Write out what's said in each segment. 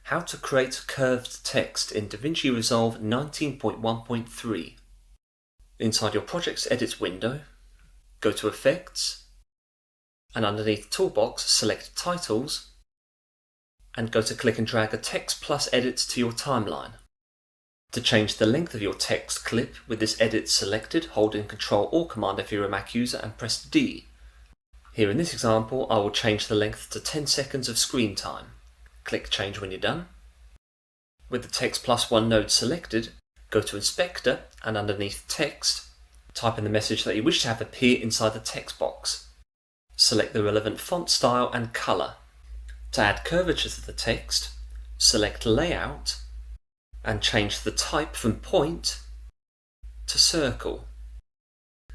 How to create curved text in DaVinci Resolve 19.1.3. Inside your Projects Edit window, go to Effects, and underneath Toolbox select Titles, and go to click and drag a Text Plus Edit to your timeline. To change the length of your text clip with this edit selected, hold in Ctrl or Command if you're a Mac user and press D. Here in this example, I will change the length to 10 seconds of screen time. Click Change when you're done. With the Text Plus One node selected, go to Inspector and underneath Text, type in the message that you wish to have appear inside the text box. Select the relevant font style and colour. To add curvature to the text, select Layout and change the type from point to circle.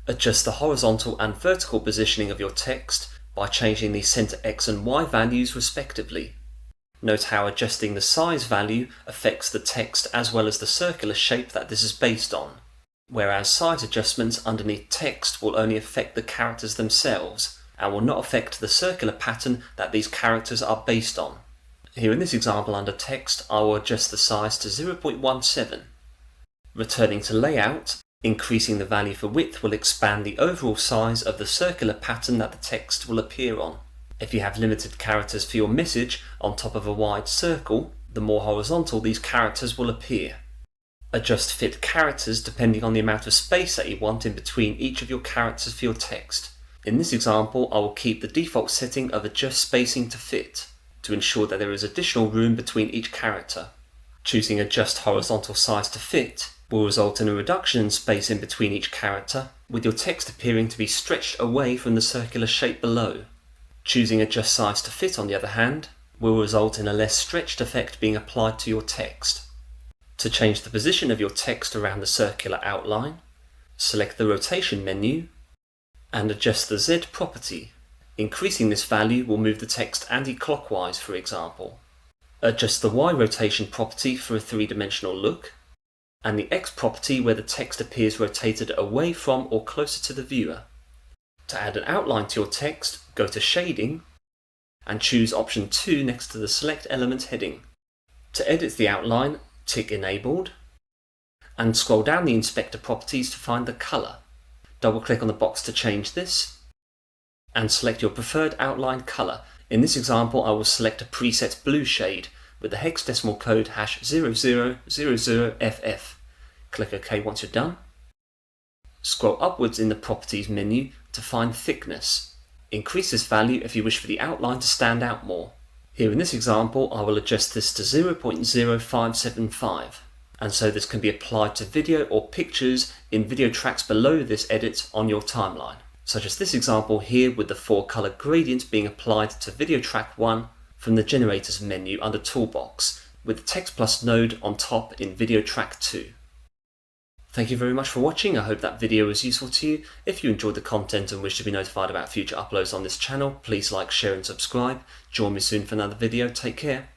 Adjust the horizontal and vertical positioning of your text by changing the center X and Y values respectively. Note how adjusting the size value affects the text as well as the circular shape that this is based on, whereas size adjustments underneath text will only affect the characters themselves and will not affect the circular pattern that these characters are based on. Here in this example under text, I will adjust the size to 0.17. Returning to layout, increasing the value for width will expand the overall size of the circular pattern that the text will appear on. If you have limited characters for your message on top of a wide circle, the more horizontal these characters will appear. Adjust fit characters depending on the amount of space that you want in between each of your characters for your text. In this example, I will keep the default setting of adjust spacing to fit, to ensure that there is additional room between each character. Choosing adjust horizontal size to fit will result in a reduction in space in between each character, with your text appearing to be stretched away from the circular shape below. Choosing adjust size to fit, on the other hand, will result in a less stretched effect being applied to your text. To change the position of your text around the circular outline, select the rotation menu and adjust the Z property. Increasing this value will move the text anti-clockwise, for example. Adjust the Y rotation property for a three-dimensional look, and the X property where the text appears rotated away from or closer to the viewer. To add an outline to your text, go to Shading and choose option 2 next to the Select Element heading. To edit the outline, tick Enabled and scroll down the inspector properties to find the colour. Double click on the box to change this and select your preferred outline colour. In this example, I will select a preset blue shade with the hexadecimal code #0000FF. Click OK once you're done. Scroll upwards in the Properties menu to find Thickness. Increase this value if you wish for the outline to stand out more. Here in this example, I will adjust this to 0.0575, and so this can be applied to video or pictures in video tracks below this edit on your timeline, such as this example here with the 4-color gradient being applied to video track 1 from the Generators menu under Toolbox, with the Text Plus node on top in video track 2. Thank you very much for watching. I hope that video was useful to you. If you enjoyed the content and wish to be notified about future uploads on this channel, please like, share and subscribe. Join me soon for another video. Take care.